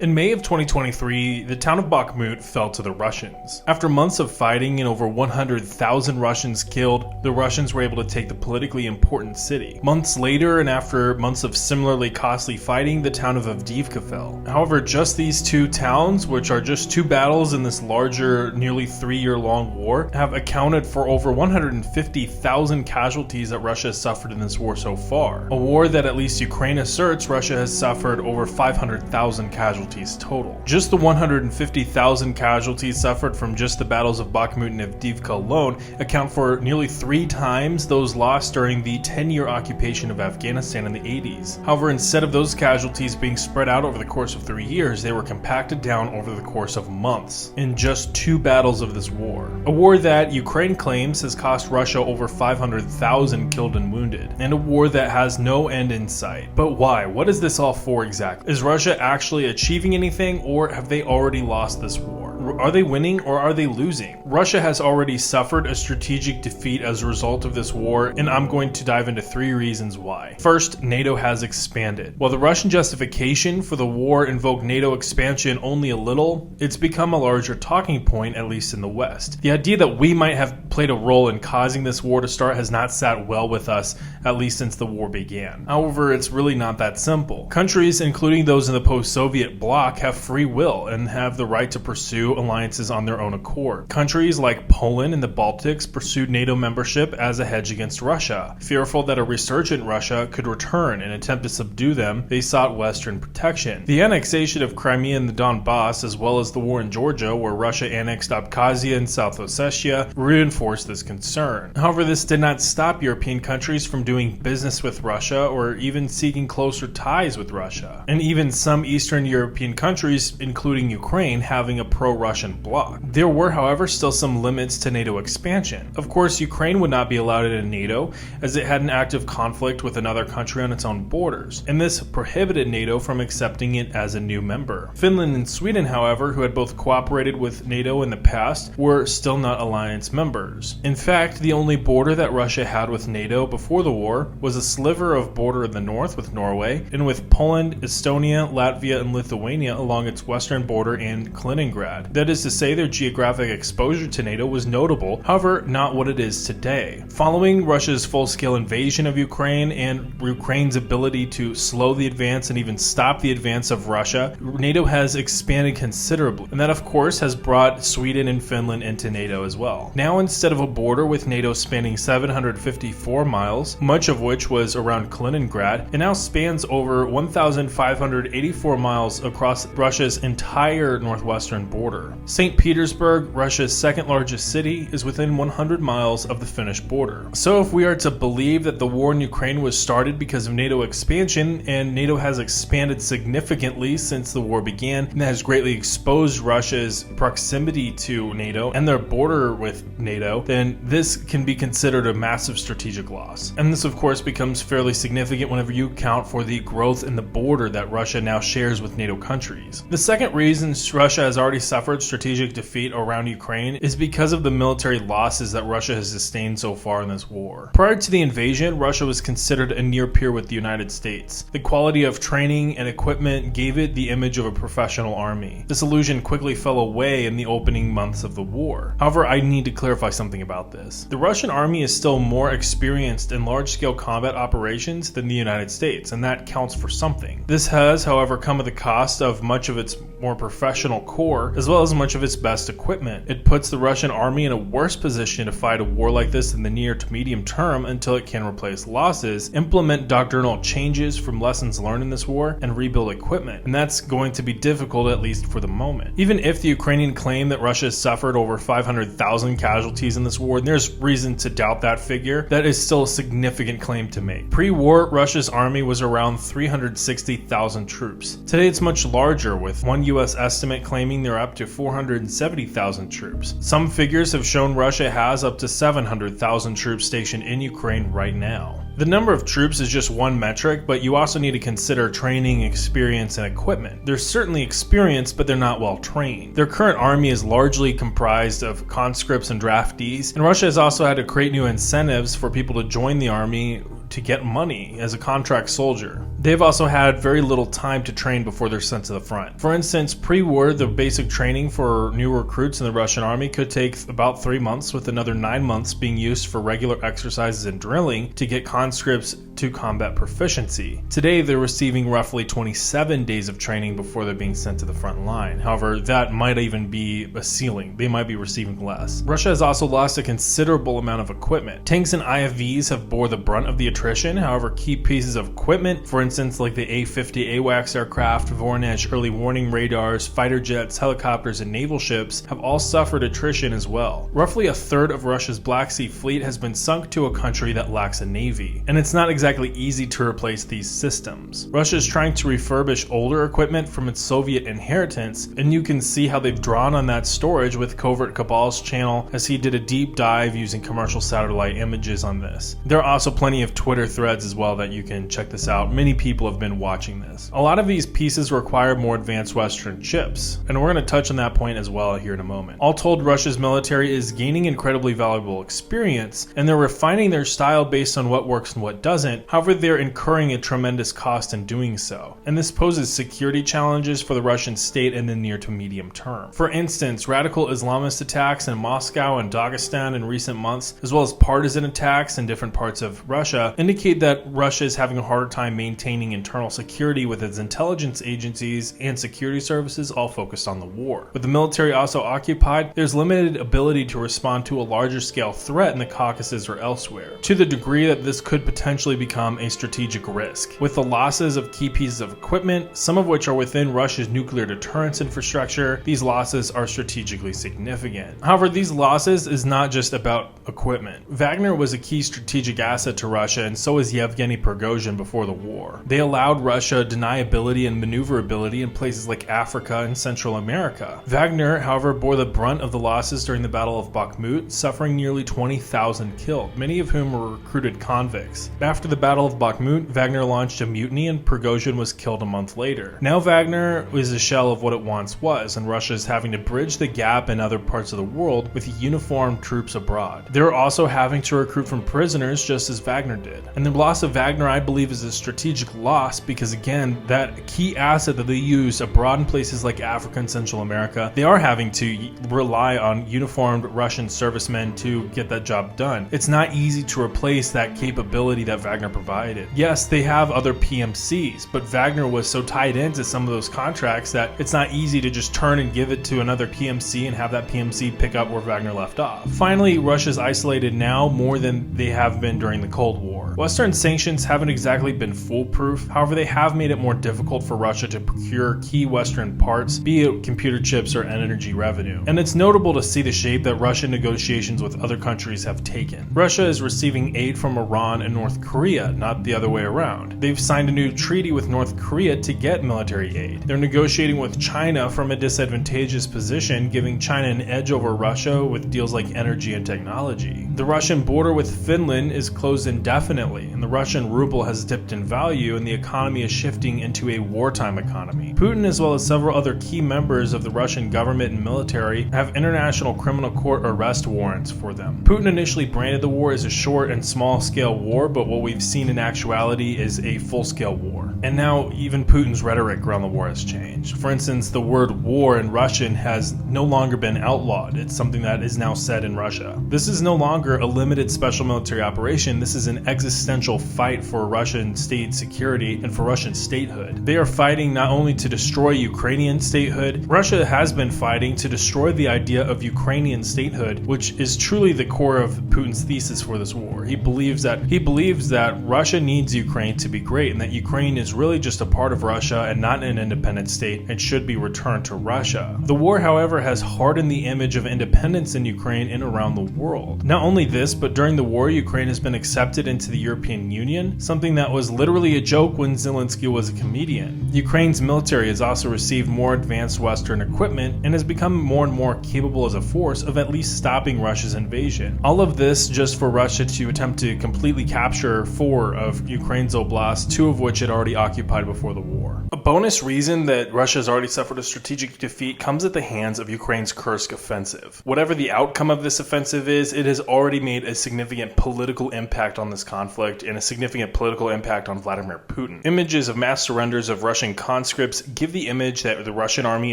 In May of 2023, the town of Bakhmut fell to the Russians. After months of fighting and over 100,000 Russians killed, the Russians were able to take the politically important city. Months later, and after months of similarly costly fighting, the town of Avdiivka fell. However, just these two towns, which are just two battles in this larger, nearly 3-year-long war, have accounted for over 150,000 casualties that Russia has suffered in this war so far. A war that at least Ukraine asserts Russia has suffered over 500,000 casualties total. Just the 150,000 casualties suffered from just the battles of Bakhmut and Avdiivka alone account for nearly 3 times those lost during the 10-year occupation of Afghanistan in the 80s. However, instead of those casualties being spread out over the course of 3 years, they were compacted down over the course of months in just 2 battles of this war. A war that Ukraine claims has cost Russia over 500,000 killed and wounded, and a war that has no end in sight. But why? What is this all for exactly? Is Russia actually achieving anything, or have they already lost this war? Are they winning or are they losing? Russia has already suffered a strategic defeat as a result of this war, and I'm going to dive into 3 reasons why. First, NATO has expanded. While the Russian justification for the war invoked NATO expansion only a little, it's become a larger talking point, at least in the West. The idea that we might have played a role in causing this war to start has not sat well with us, at least since the war began. However, it's really not that simple. Countries, including those in the post-Soviet bloc, have free will and have the right to pursue alliances on their own accord. Countries like Poland and the Baltics pursued NATO membership as a hedge against Russia. Fearful that a resurgent Russia could return and attempt to subdue them, they sought Western protection. The annexation of Crimea and the Donbass, as well as the war in Georgia, where Russia annexed Abkhazia and South Ossetia, reinforced this concern. However, this did not stop European countries from doing business with Russia or even seeking closer ties with Russia. And even some Eastern European countries, including Ukraine, having a pro-Russian bloc. There were, however, still some limits to NATO expansion. Of course, Ukraine would not be allowed into NATO as it had an active conflict with another country on its own borders, and this prohibited NATO from accepting it as a new member. Finland and Sweden, however, who had both cooperated with NATO in the past, were still not alliance members. In fact, the only border that Russia had with NATO before the war was a sliver of border in the north with Norway and with Poland, Estonia, Latvia, and Lithuania along its western border and Kaliningrad. That is to say, their geographic exposure to NATO was notable, however, not what it is today. Following Russia's full-scale invasion of Ukraine and Ukraine's ability to slow the advance and even stop the advance of Russia, NATO has expanded considerably, and that of course has brought Sweden and Finland into NATO as well. Now, instead of a border with NATO spanning 754 miles, much of which was around Kaliningrad, it now spans over 1,584 miles across Russia's entire northwestern border. St. Petersburg, Russia's second largest city, is within 100 miles of the Finnish border. So if we are to believe that the war in Ukraine was started because of NATO expansion, and NATO has expanded significantly since the war began, and has greatly exposed Russia's proximity to NATO and their border with NATO, then this can be considered a massive strategic loss. And this of course becomes fairly significant whenever you account for the growth in the border that Russia now shares with NATO countries. The second reason Russia has already suffered strategic defeat around Ukraine is because of the military losses that Russia has sustained so far in this war. Prior to the invasion, Russia was considered a near peer with the United States. The quality of training and equipment gave it the image of a professional army. This illusion quickly fell away in the opening months of the war. However, I need to clarify something about this. The Russian army is still more experienced in large-scale combat operations than the United States, and that counts for something. This has, however, come at the cost of much of its more professional core, as well as much of its best equipment. It puts the Russian army in a worse position to fight a war like this in the near to medium term until it can replace losses, implement doctrinal changes from lessons learned in this war, and rebuild equipment. And that's going to be difficult, at least for the moment. Even if the Ukrainian claim that Russia has suffered over 500,000 casualties in this war, and there's reason to doubt that figure, that is still a significant claim to make. Pre-war, Russia's army was around 360,000 troops. Today it's much larger, with one US estimate claiming they're up to 470,000 troops. Some figures have shown Russia has up to 700,000 troops stationed in Ukraine right now. The number of troops is just one metric, but you also need to consider training, experience, and equipment. They're certainly experienced, but they're not well trained. Their current army is largely comprised of conscripts and draftees, and Russia has also had to create new incentives for people to join the army to get money as a contract soldier. They've also had very little time to train before they're sent to the front. For instance, pre-war, the basic training for new recruits in the Russian army could take about 3 months, with another 9 months being used for regular exercises and drilling to get conscripts to combat proficiency. Today, they're receiving roughly 27 days of training before they're being sent to the front line. However, that might even be a ceiling. They might be receiving less. Russia has also lost a considerable amount of equipment. Tanks and IFVs have bore the brunt of the attrition. However, key pieces of equipment, for instance like the A-50 AWACS aircraft, Voronezh early warning radars, fighter jets, helicopters, and naval ships, have all suffered attrition as well. Roughly a third of Russia's Black Sea fleet has been sunk to a country that lacks a navy, and it's not exactly easy to replace these systems. Russia is trying to refurbish older equipment from its Soviet inheritance, and you can see how they've drawn on that storage with Covert Cabal's channel, as he did a deep dive using commercial satellite images on this. There are also plenty of Twitter threads as well that you can check this out. Many people have been watching this. A lot of these pieces require more advanced Western chips, and we're going to touch on that point as well here in a moment. All told, Russia's military is gaining incredibly valuable experience, and they're refining their style based on what works and what doesn't. However, they're incurring a tremendous cost in doing so, and this poses security challenges for the Russian state in the near to medium term. For instance, radical Islamist attacks in Moscow and Dagestan in recent months, as well as partisan attacks in different parts of Russia, indicate that Russia is having a harder time maintaining internal security with its intelligence agencies and security services all focused on the war. With the military also occupied, there's limited ability to respond to a larger scale threat in the Caucasus or elsewhere, to the degree that this could potentially become a strategic risk. With the losses of key pieces of equipment, some of which are within Russia's nuclear deterrence infrastructure, these losses are strategically significant. However, these losses is not just about equipment. Wagner was a key strategic asset to Russia, and so is Yevgeny Prigozhin before the war. They allowed Russia deniability and maneuverability in places like Africa and Central America. Wagner, however, bore the brunt of the losses during the Battle of Bakhmut, suffering nearly 20,000 killed, many of whom were recruited convicts. After the Battle of Bakhmut, Wagner launched a mutiny and Prigozhin was killed a month later. Now Wagner is a shell of what it once was, and Russia is having to bridge the gap in other parts of the world with uniformed troops abroad. They're also having to recruit from prisoners just as Wagner did. And the loss of Wagner, I believe, is a strategic loss because, again, that key asset that they use abroad in places like Africa and Central America, they are having to rely on uniformed Russian servicemen to get that job done. It's not easy to replace that capability that Wagner provided. Yes, they have other PMCs, but Wagner was so tied into some of those contracts that it's not easy to just turn and give it to another PMC and have that PMC pick up where Wagner left off. Finally, Russia's isolated now more than they have been during the Cold War. Western sanctions haven't exactly been foolproof. However, they have made it more difficult for Russia to procure key Western parts, be it computer chips or energy revenue. And it's notable to see the shape that Russian negotiations with other countries have taken. Russia is receiving aid from Iran and North Korea, not the other way around. They've signed a new treaty with North Korea to get military aid. They're negotiating with China from a disadvantageous position, giving China an edge over Russia with deals like energy and technology. The Russian border with Finland is closed indefinitely, and the Russian ruble has dipped in value, and the economy is shifting into a wartime economy. Putin, as well as several other key members of the Russian government and military, have international criminal court arrest warrants for them. Putin initially branded the war as a short and small-scale war, but what we've seen in actuality is a full-scale war. And now even Putin's rhetoric around the war has changed. For instance, the word war in Russian has no longer been outlawed. It's something that is now said in Russia. This is no longer a limited special military operation. This is an existential fight for Russian state security and for Russian statehood. They are fighting not only to destroy Ukrainian statehood, Russia has been fighting to destroy the idea of Ukrainian statehood, which is truly the core of Putin's thesis for this war. He believes that Russia needs Ukraine to be great, and that Ukraine is really just a part of Russia and not an independent state and should be returned to Russia. The war, however, has hardened the image of independence in Ukraine and around the world. Not only this, but during the war, Ukraine has been accepted into the European Union, something that was literally a joke when Zelensky was a comedian. Ukraine's military has also received more advanced Western equipment and has become more and more capable as a force of at least stopping Russia's invasion. All of this just for Russia to attempt to completely capture 4 of Ukraine's oblasts, 2 of which it already occupied before the war. A bonus reason that Russia has already suffered a strategic defeat comes at the hands of Ukraine's Kursk offensive. Whatever the outcome of this offensive is, it has already made a significant political impact on this conflict and a significant political impact on Vladimir Vladimir Putin. Images of mass surrenders of Russian conscripts give the image that the Russian army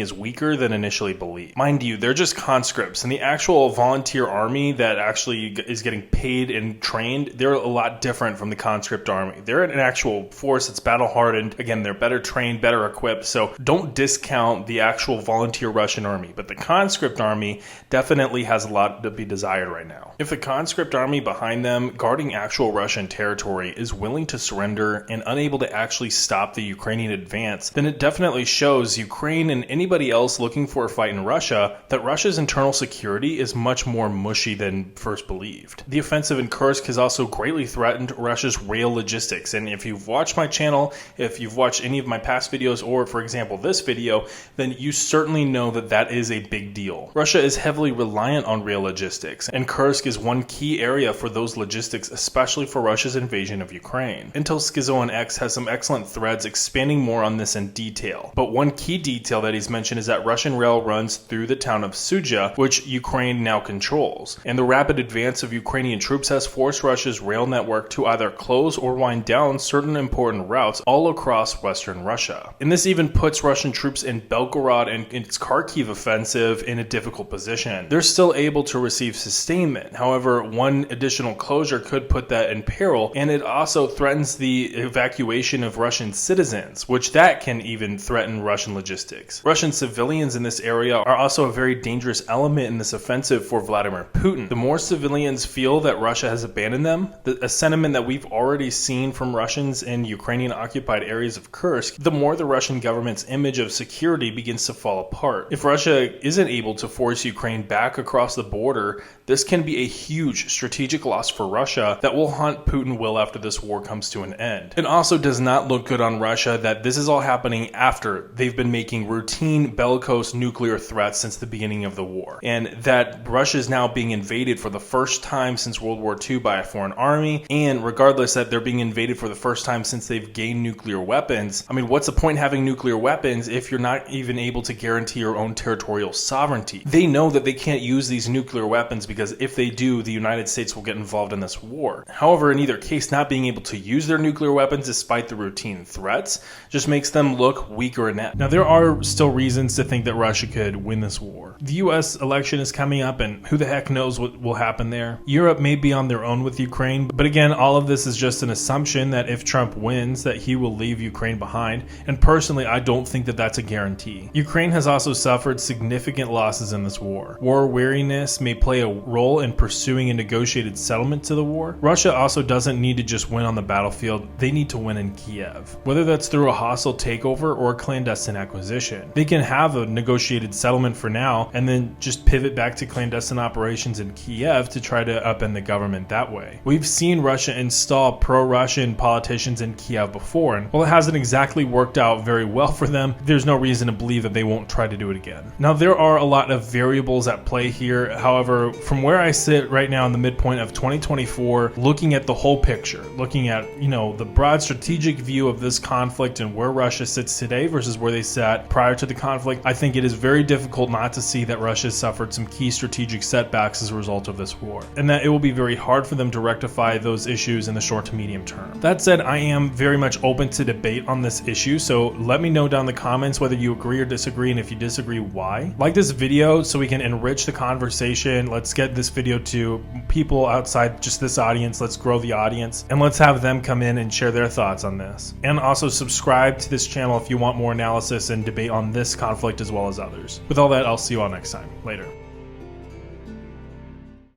is weaker than initially believed. Mind you, they're just conscripts, and the actual volunteer army that actually is getting paid and trained, they're a lot different from the conscript army. They're an actual force that's battle hardened. Again, they're better trained, better equipped, so don't discount the actual volunteer Russian army. But the conscript army definitely has a lot to be desired right now. If the conscript army behind them, guarding actual Russian territory, is willing to surrender and unable to actually stop the Ukrainian advance, then it definitely shows Ukraine and anybody else looking for a fight in Russia that Russia's internal security is much more mushy than first believed. The offensive in Kursk has also greatly threatened Russia's rail logistics, and if you've watched my channel, if you've watched any of my past videos, or for example this video, then you certainly know that that is a big deal. Russia is heavily reliant on rail logistics, and Kursk is one key area for those logistics, especially for Russia's invasion of Ukraine. Intel Schizo on X has some excellent threads expanding more on this in detail, but one key detail that he's mentioned is that Russian rail runs through the town of Sudzha, which Ukraine now controls, and the rapid advance of Ukrainian troops has forced Russia's rail network to either close or wind down certain important routes all across western Russia. And this even puts Russian troops in Belgorod and its Kharkiv offensive in a difficult position. They're still able to receive sustainment. However, one additional closure could put that in peril, and it also threatens the evacuation of Russian citizens, which that can even threaten Russian logistics. Russian civilians in this area are also a very dangerous element in this offensive for Vladimir Putin. The more civilians feel that Russia has abandoned them, a sentiment that we've already seen from Russians in Ukrainian occupied areas of Kursk, the more the Russian government's image of security begins to fall apart. If Russia isn't able to force Ukraine back across the border, this can be a huge strategic loss for Russia that will haunt Putin well after this war comes to an end. It also does not look good on Russia that this is all happening after they've been making routine bellicose nuclear threats since the beginning of the war, and that Russia is now being invaded for the first time since World War II by a foreign army, and regardless that they're being invaded for the first time since they've gained nuclear weapons. I mean, what's the point in having nuclear weapons if you're not even able to guarantee your own territorial sovereignty? They know that they can't use these nuclear weapons because if they do, the United States will get involved in this war. However, in either case, not being able to use their nuclear weapons despite the routine threats just makes them look weaker inept. Now, there are still reasons to think that Russia could win this war. The US election is coming up, and who the heck knows what will happen there. Europe may be on their own with Ukraine, but again, all of this is just an assumption that if Trump wins, that he will leave Ukraine behind, and personally, I don't think that that's a guarantee. Ukraine has also suffered significant losses in this war. War weariness may play a role in pursuing a negotiated settlement to the war. Russia also doesn't need to just win on the battlefield, they need to win in Kiev. Whether that's through a hostile takeover or a clandestine acquisition. They can have a negotiated settlement for now, and then just pivot back to clandestine operations in Kiev to try to upend the government that way. We've seen Russia install pro-Russian politicians in Kiev before, and while it hasn't exactly worked out very well for them, there's no reason to believe that they won't try to do it again. Now, there are a lot of variables at play here. However, from where I sit right now in the midpoint of 2024, looking at the whole picture, looking at, the broad strategic view of this conflict and where Russia sits today versus where they sat prior to the conflict, I think it is very difficult not to see that Russia has suffered some key strategic setbacks as a result of this war, and that it will be very hard for them to rectify those issues in the short to medium term. That said, I am very much open to debate on this issue, so let me know down in the comments whether you agree or disagree, and if you disagree, why. Like this video so we can enrich the conversation. Let's get this video to people outside just this audience. Let's grow the audience, and let's have them come in and share their thoughts on this. And also subscribe to this channel if you want more analysis and debate on this conflict as well as others. With all that, I'll see you all next time. Later.